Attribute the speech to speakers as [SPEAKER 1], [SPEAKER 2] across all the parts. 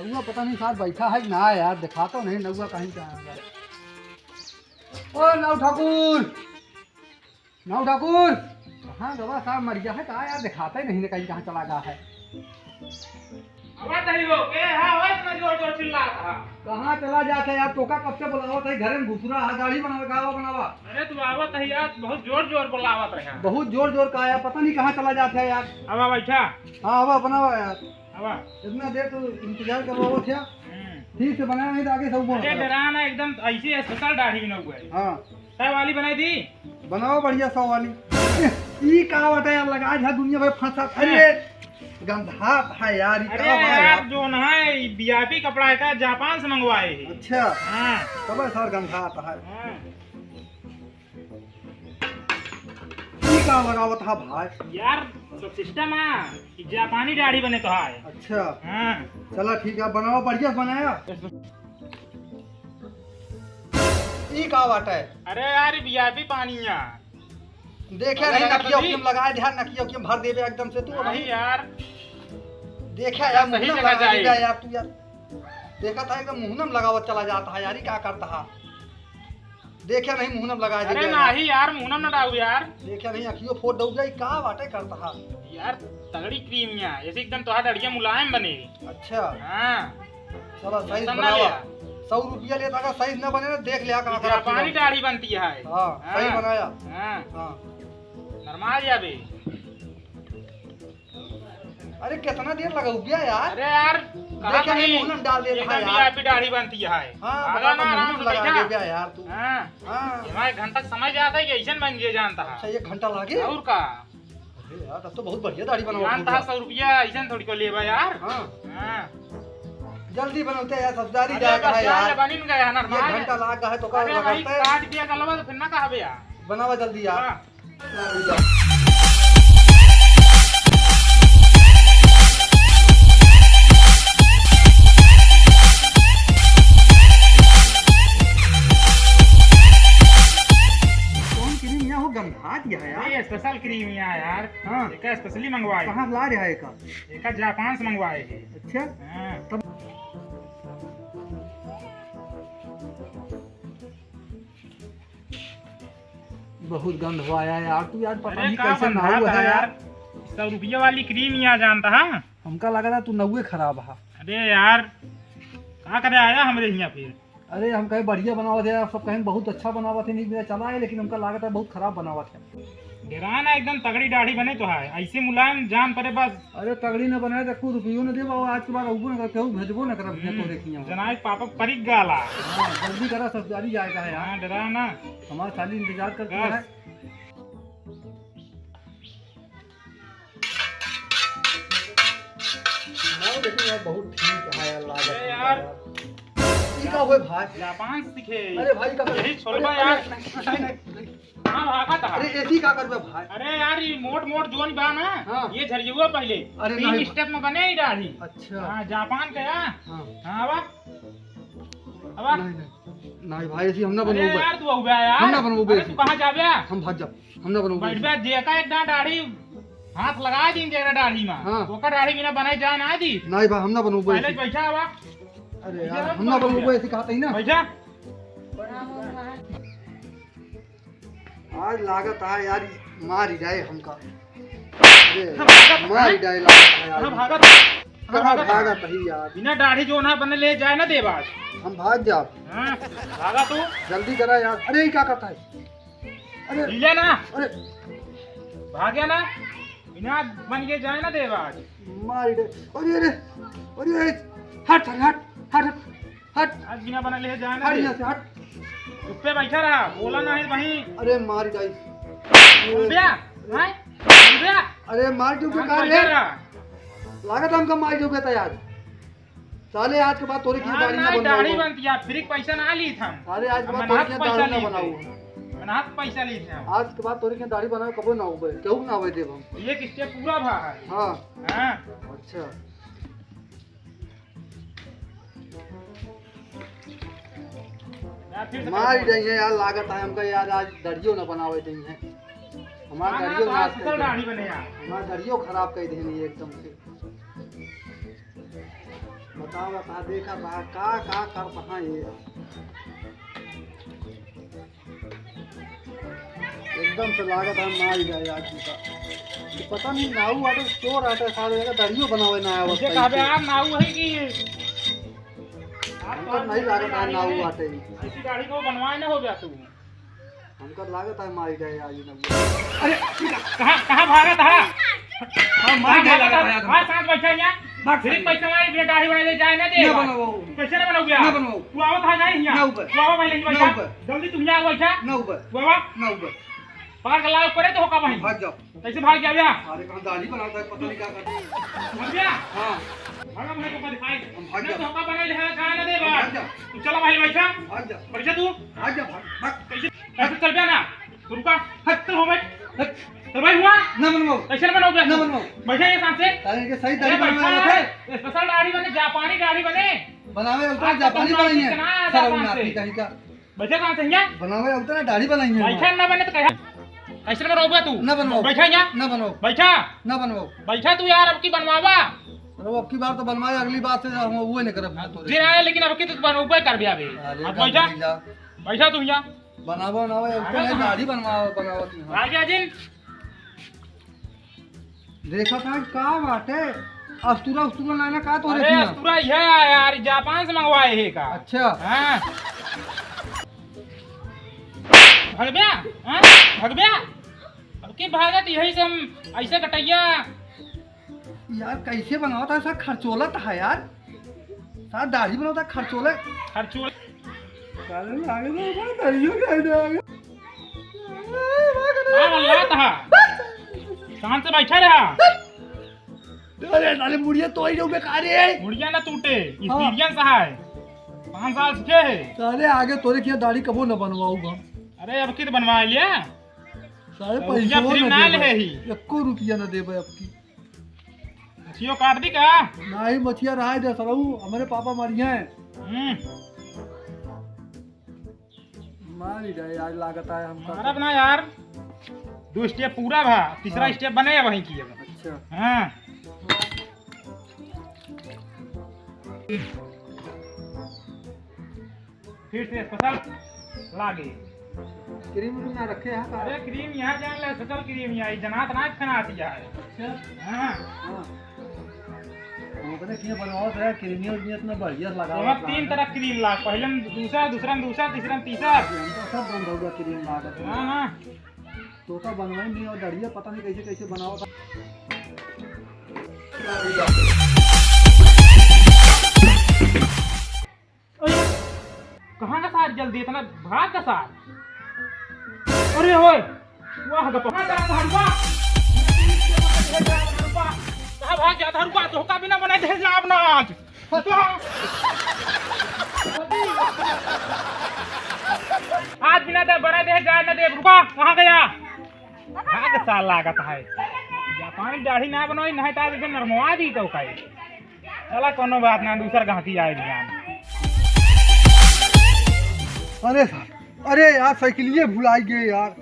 [SPEAKER 1] नौआ पता नहीं साथ बैठा है ना यार, दिखा तो नहीं नौआ कहीं कहाँ है। ओ नौ ठाकुर, नौ ठाकुर कहाँ गवा साहब मर गया है कहाँ यार, दिखाता ही नहीं कहीं कहाँ चला गया है। कहाँ चला जाता है यार, टोका कब से बुलावत है, घर में घुस रहा है, गाड़ी बनावे खावा बनावा।
[SPEAKER 2] अरे तू आवत है यार, बहुत जोर जोर बुलावत रहे।
[SPEAKER 1] बहुत जोर जोर का यार, पता नहीं कहाँ चला जाता है यार।
[SPEAKER 2] अब बैठा।
[SPEAKER 1] हाँ अब बनावा यार,
[SPEAKER 2] अब
[SPEAKER 1] इतना देर तो इंतजार कर रहा था, ठीक से बनाया नहीं तो आगे सब
[SPEAKER 2] अरे डराना एकदम ऐसी स्पेशल दाढ़ी बना हुआ है।
[SPEAKER 1] हाँ
[SPEAKER 2] सौ वाली बनाई थी,
[SPEAKER 1] बनाओ बढ़िया 100 वाली। ये कहावत है यार, लगा जा दुनिया भर फंसा। अरे गंधा है यार,
[SPEAKER 2] अरे यार जो ना है वीआईपी कपड़ा है का, जापान से मंगवाए है।
[SPEAKER 1] अच्छा
[SPEAKER 2] हाँ
[SPEAKER 1] तब सर गंधा आता है।
[SPEAKER 2] हाँ।
[SPEAKER 1] ये का लगावत है भाई
[SPEAKER 2] यार सब सिस्टम है कि जापानी दाढ़ी बने तो है।
[SPEAKER 1] अच्छा
[SPEAKER 2] हाँ
[SPEAKER 1] चला ठीक है, बनाओ बढ़िया बनाया। ये का बात है,
[SPEAKER 2] अरे यार वीआईपी पानी है,
[SPEAKER 1] देखे नहीं नकिया उकियम लगाए, ध्यान नकिया उकियम भर देबे एकदम से तू।
[SPEAKER 2] नहीं यार
[SPEAKER 1] देखा यार
[SPEAKER 2] सही
[SPEAKER 1] मुंह
[SPEAKER 2] जगह
[SPEAKER 1] लगा
[SPEAKER 2] जाए।
[SPEAKER 1] देगा यार तू यार, देखा था एकदम मुंहनम लगावत चला जाता है यार, ये क्या करता है, देखा नहीं मुंहनम लगा
[SPEAKER 2] अरे
[SPEAKER 1] देगा
[SPEAKER 2] नहीं यार मुंह ना डाल यार।
[SPEAKER 1] देखा नहीं अखियों फोड़ दऊ गई, का बाटे करता है
[SPEAKER 2] यार तगड़ी क्रीम है ऐसे एकदम तो दाढ़िया मुलायम बनेगी।
[SPEAKER 1] अच्छा
[SPEAKER 2] हाँ
[SPEAKER 1] चलो सही
[SPEAKER 2] समझ
[SPEAKER 1] बनावा,
[SPEAKER 2] लिया।
[SPEAKER 1] 100 रुपया लेता, अगर सही न बने ना देख लिया कहाँ
[SPEAKER 2] जापानी दाढ़ी बनती है।
[SPEAKER 1] हाँ सही
[SPEAKER 2] हाँ।
[SPEAKER 1] बनाया।
[SPEAKER 2] हाँ
[SPEAKER 1] हाँ
[SPEAKER 2] नरमाल जाबे।
[SPEAKER 1] अरे कितना देर लगा गया यार।
[SPEAKER 2] अरे यार कहा
[SPEAKER 1] देखा नहीं मुंह में डाल दे रहा है यार।
[SPEAKER 2] वीआईपी दाढ़ी बनती है।
[SPEAKER 1] हाँ
[SPEAKER 2] आराम
[SPEAKER 1] बता
[SPEAKER 2] आराम
[SPEAKER 1] मुंह
[SPEAKER 2] से
[SPEAKER 1] में लगा
[SPEAKER 2] बैठा।
[SPEAKER 1] दे गया यार तू।
[SPEAKER 2] हाँ
[SPEAKER 1] हाँ
[SPEAKER 2] हमारे घंटा समझ आता है कि ऐसा बन गया जानता
[SPEAKER 1] अच्छा
[SPEAKER 2] है।
[SPEAKER 1] 1 घंटा लगे।
[SPEAKER 2] और का
[SPEAKER 1] अरे यार तब तो बहुत बढ़िया दाढ़ी बनवा
[SPEAKER 2] जानता है 100 रुपया ऐसा थोड़ी को लेबा यार।
[SPEAKER 1] हाँ
[SPEAKER 2] हाँ
[SPEAKER 1] जल्दी बनौते यार, सब्जी
[SPEAKER 2] अरे
[SPEAKER 1] जाएगा
[SPEAKER 2] बस
[SPEAKER 1] है
[SPEAKER 2] यार
[SPEAKER 1] यार,
[SPEAKER 2] बनिन गया है
[SPEAKER 1] 1
[SPEAKER 2] नरमाल।
[SPEAKER 1] घंटा लगा है तो का
[SPEAKER 2] अरे भाई
[SPEAKER 1] लगाते
[SPEAKER 2] काट दिया गलवा तो फिर ना कहबे यार।
[SPEAKER 1] बनावा जल्दी यार।
[SPEAKER 2] हाँ।
[SPEAKER 1] कौन क्रीम यहाँ हो गंधा दिया है यार।
[SPEAKER 2] ये स्पेशल क्रीम है यार।
[SPEAKER 1] हाँ
[SPEAKER 2] एक स्पेशली मंगवाए।
[SPEAKER 1] कहाँ ला रहा है का।
[SPEAKER 2] एक जापान से मंगवाए है।
[SPEAKER 1] अच्छा
[SPEAKER 2] हाँ।
[SPEAKER 1] तब बहुत गंध हुआ यार तू यार, पता
[SPEAKER 2] अरे
[SPEAKER 1] नहीं
[SPEAKER 2] का
[SPEAKER 1] कैसे
[SPEAKER 2] बंधा
[SPEAKER 1] नहाऊ
[SPEAKER 2] था
[SPEAKER 1] है यार।
[SPEAKER 2] 100 रुपया वाली क्रीम यहाँ जानता है।
[SPEAKER 1] हमका लगा था तू नौवे खराब है।
[SPEAKER 2] अरे यार कहाँ करे आया हमरे यहाँ फिर।
[SPEAKER 1] अरे हम कहीं बढ़िया बनावा थे यार, सब कहीं बहुत अच्छा बनावा थे, नहीं मेरा चला है, लेकिन हमका लागत है बहुत खराब बनावा थे।
[SPEAKER 2] डेराना एकदम तगड़ी दाढ़ी बने तो है ऐसे मुलायम जान पड़े बस।
[SPEAKER 1] अरे तगड़ी न बनाए तो कुछ रुपये न देबो, आज के बाद अबू न कहू भेजबो न करब तो देखिए।
[SPEAKER 2] जनाब पापा परिक गाला।
[SPEAKER 1] हाँ जल्दी करा, सब्जी जाएगा है यार,
[SPEAKER 2] हाँ डेराना
[SPEAKER 1] हमारा साली इंतजार करते
[SPEAKER 2] बस।
[SPEAKER 1] है। नाव देखो यार बहुत ठीक है यार, लागत
[SPEAKER 2] अरे यार।
[SPEAKER 1] ई का होए भाई।
[SPEAKER 2] जापान से सीखे।
[SPEAKER 1] अरे भाई का
[SPEAKER 2] यही छोड़बा यार। कहाँ भागा था।
[SPEAKER 1] अरे ऐसी का करबे भाई।
[SPEAKER 2] अरे यार ये मोट मोट जोन बा ना।
[SPEAKER 1] हाँ।
[SPEAKER 2] ये झरियुआ पहले।
[SPEAKER 1] अरे
[SPEAKER 2] 3
[SPEAKER 1] नहीं।
[SPEAKER 2] स्टेप में बने ही दाढ़ी।
[SPEAKER 1] अच्छा
[SPEAKER 2] हाँ जापान का यार।
[SPEAKER 1] हाँ
[SPEAKER 2] हाँ अब अब
[SPEAKER 1] नहीं भाई ऐसी हम ना
[SPEAKER 2] अरे
[SPEAKER 1] बनबो,
[SPEAKER 2] यार तू हो गया यार।
[SPEAKER 1] हम ना बनबो
[SPEAKER 2] अरे
[SPEAKER 1] बेसी।
[SPEAKER 2] तू कहाँ जाबे।
[SPEAKER 1] हम भाग जाब, हम ना बनबो।
[SPEAKER 2] बैठ बे जेका एक दाढ़ी हाथ लगा दी जेरा दाढ़ी में।
[SPEAKER 1] हाँ।
[SPEAKER 2] ओका दाढ़ी बिना बनाई जा ना दी।
[SPEAKER 1] नहीं भाई हम ना बनबो
[SPEAKER 2] पहले
[SPEAKER 1] ऐसी।
[SPEAKER 2] बैठा हुआ।
[SPEAKER 1] अरे यार हम ना बनबो ऐसी कहते ही ना।
[SPEAKER 2] बैठा।
[SPEAKER 1] आज लागत है यार मार ही जाए हमका। अरे मार ही जाए लागत है यार।
[SPEAKER 2] कहाँ भागा
[SPEAKER 1] कहाँ भागा ही यार,
[SPEAKER 2] बिना दाढ़ी जो ना बने ले जाए ना देवाज।
[SPEAKER 1] हम भाग जा।
[SPEAKER 2] हाँ भागा तू।
[SPEAKER 1] जल्दी करा यार। अरे ये क्या करता है। अरे
[SPEAKER 2] ले ना
[SPEAKER 1] अरे
[SPEAKER 2] भाग गया ना बिना बन के जाए ना देवाज।
[SPEAKER 1] मार ही जाए। अरे अरे अरे हट हट हट हट हट
[SPEAKER 2] आज बिना बने ले जाए ना
[SPEAKER 1] हट
[SPEAKER 2] दे।
[SPEAKER 1] यहाँ से हट।
[SPEAKER 2] चुप पे बैठा रहा बोला ना है वहीं।
[SPEAKER 1] अरे मार ही जाए।
[SPEAKER 2] बोल दिया हैं? बोल दिया
[SPEAKER 1] अरे मार क्यों
[SPEAKER 2] हाँ,
[SPEAKER 1] बेकार
[SPEAKER 2] बैठा
[SPEAKER 1] है,
[SPEAKER 2] रहा।
[SPEAKER 1] लागत हमका मार क्यों बेटा यार। साले आज के बाद तोरे की दाढ़ी ना
[SPEAKER 2] नहीं, दाढ़ी
[SPEAKER 1] बनाऊ।
[SPEAKER 2] बनती है फ्री पैसा ना ली था।
[SPEAKER 1] साले आज के बाद
[SPEAKER 2] मनाहत
[SPEAKER 1] तोरे की
[SPEAKER 2] पैसा
[SPEAKER 1] दाढ़ी ना
[SPEAKER 2] ली
[SPEAKER 1] बनाऊ।
[SPEAKER 2] थे। मनाहत पैसा ली थे।
[SPEAKER 1] आज के बाद तोरे की दाढ़ी बनाओ कबो ना होबे, केहू ना होबे देब हम।
[SPEAKER 2] एक स्टेप पूरा भा है।
[SPEAKER 1] हाँ
[SPEAKER 2] हाँ
[SPEAKER 1] अच्छा
[SPEAKER 2] यार फिर से
[SPEAKER 1] मार ही
[SPEAKER 2] करो।
[SPEAKER 1] जाइए यार, लागत है हमका यार आज दड़ियो ना बनावे देंगे। हमारा
[SPEAKER 2] हाँ,
[SPEAKER 1] दड़ियो
[SPEAKER 2] तो
[SPEAKER 1] नाश
[SPEAKER 2] आज
[SPEAKER 1] कर
[SPEAKER 2] फसल
[SPEAKER 1] देंगे।
[SPEAKER 2] दाढ़ी बने यार।
[SPEAKER 1] हमारा दड़ियो खराब कर देनी एकदम से। बता देखा था का कर पहा ये एकदम से लागत है मार ही गया आज का। ये पता नहीं नाऊ आटे चोर आटे सारे जगह दरियो बनावे ना आया
[SPEAKER 2] मुझे कहा बे यार नाऊ है कि
[SPEAKER 1] हमको नहीं लागत है नाऊ आटे
[SPEAKER 2] ऐसी गाड़ी को बनवाए ना हो गया तू।
[SPEAKER 1] हमको लागत है मार गए आज ना।
[SPEAKER 2] अरे कहां भागा था?
[SPEAKER 1] हां मार गए लागत है।
[SPEAKER 2] हां साथ बैठा यहां सिर्फ पैसा वाली भी गाड़ी बना दे जाए ना दे
[SPEAKER 1] ना बनाओ
[SPEAKER 2] कैसे ना बनाओ गया
[SPEAKER 1] ना बनाओ
[SPEAKER 2] तू आवत है नहीं यहां तू आवा पहले बैठा जल्दी तू यहां बैठा
[SPEAKER 1] ना ऊपर
[SPEAKER 2] तू आवा
[SPEAKER 1] ना ऊपर
[SPEAKER 2] पार गला करे तो होगा वहीं
[SPEAKER 1] भाग जाओ।
[SPEAKER 2] कैसे भाग गया भैया?
[SPEAKER 1] अरे कहां दाढ़ी बनाता है पता नहीं क्या करता
[SPEAKER 2] भाग गया
[SPEAKER 1] हां
[SPEAKER 2] भागा मुझे को दिखाई
[SPEAKER 1] हम भाग
[SPEAKER 2] ना
[SPEAKER 1] जा
[SPEAKER 2] तो होगा बना ले कहां ना दे
[SPEAKER 1] भाग जा
[SPEAKER 2] तू चला भाई बैठा
[SPEAKER 1] भाग जा
[SPEAKER 2] बैठा तू
[SPEAKER 1] भाग जा भाग
[SPEAKER 2] कैसे कैसे चल गया ना तू रुका हट हो बैठ तो भाई हुआ
[SPEAKER 1] ना बनवाओ
[SPEAKER 2] कैसे ना बनाओ
[SPEAKER 1] ना बनवाओ
[SPEAKER 2] बैठा ये सांस से
[SPEAKER 1] अरे के सही दाढ़ी बनवाए थे
[SPEAKER 2] स्पेशल गाड़ी बने जापानी गाड़ी बने
[SPEAKER 1] बनावे उतना जापानी बनाई है सर नाती कहीं का
[SPEAKER 2] बैठा कहां से यहां
[SPEAKER 1] बनावे उतना दाढ़ी बनाई है
[SPEAKER 2] बैठा ना बने तो कहा कैसे ना बनाओगे तू
[SPEAKER 1] ना बनवाओ
[SPEAKER 2] बैठा यहां
[SPEAKER 1] ना बनवाओ
[SPEAKER 2] बैठा
[SPEAKER 1] ना बनवाओ
[SPEAKER 2] बैठा तू यार अब की बनवावा
[SPEAKER 1] अरे अब की बार तो बनवाए अगली बार से हम वो नहीं करब तो
[SPEAKER 2] दिन आया लेकिन अब की तो बनवावे कर बिया बे अब बैठा बैठा तू यहां
[SPEAKER 1] बनावो ना उतना दाढ़ी बनावो
[SPEAKER 2] आ गया जिन
[SPEAKER 1] देखा था का बाटे अस्तूरा उस्तूरा लाना का तो
[SPEAKER 2] अरे अस्तूरा है यार जापान से मंगवाए है का
[SPEAKER 1] अच्छा
[SPEAKER 2] हां भाग गया हां भाग गया अब की भागत यही से हम ऐसे कटैया
[SPEAKER 1] यार कैसे बनावता है सर खर्चोला था यार साथ दाढ़ी बनावता खर्चोला
[SPEAKER 2] खर्चोल
[SPEAKER 1] काले लागे तो दरियो कह दे
[SPEAKER 2] हां अल्लाह था शांत से बैठा रहा
[SPEAKER 1] अरे नाले मुड़िया तो ही बेकार है
[SPEAKER 2] मुड़िया ना टूटे एक्सपीरियंस है 5 साल से है
[SPEAKER 1] सारे आगे तोरे किया दाढ़ी कबो न बनवाऊंगा
[SPEAKER 2] अरे अब की तो बनवा लिया
[SPEAKER 1] सारे पैसे
[SPEAKER 2] फ्री ना ले ही
[SPEAKER 1] 1 रुपया न देबे अब की
[SPEAKER 2] मछियो काट दी का
[SPEAKER 1] नहीं मछिया रहा दे सरऊ हमारे पापा मरिया है मार ही गए आज लागत है हमका
[SPEAKER 2] हमारा बना यार 2 स्टेप पूरा भा तीसरा स्टेप बने वहीं की
[SPEAKER 1] अच्छा
[SPEAKER 2] हां फिर से स्पेशल लागे
[SPEAKER 1] क्रीम ना रखे हैं
[SPEAKER 2] अरे क्रीम यहाँ जान ले स्पेशल क्रीम यहाँ जनात ना खाना दिया है
[SPEAKER 1] अच्छा
[SPEAKER 2] हां
[SPEAKER 1] हां वो पता किया बनवाओ है क्रीमी और इतना बढ़िया लगा
[SPEAKER 2] हुआ 3 तरह क्रीम ला पहले दूसरा तीसरा तीसरा
[SPEAKER 1] हमको सब बंद होगा क्रीम लागत
[SPEAKER 2] हां हां
[SPEAKER 1] तो का बनवाई नहीं और दड़िया पता नहीं कैसे कैसे बनाओ था
[SPEAKER 2] कहाँ का सार जल्दी इतना भाग का सार अरे ओए वाह गप्पा कहाँ भाग गया था रुका तो का बिना बनाए थे जाब ना आज आज बिना दे बनाए थे जाए ना दे रुका कहाँ गया भाग साल लागत है जापानी दाढ़ी ना बनवाई नहीं तो आज नरमवा दी तो कहीं चला कोनो बात ना दूसर गाहकी आए ध्यान
[SPEAKER 1] अरे सर अरे यार साइकिलिए भुलाई गए यार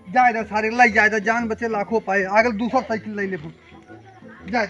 [SPEAKER 1] जाए सारे लाई जाए जान बचे लाखों पाए आगे दूसरा साइकिल ले ले जाए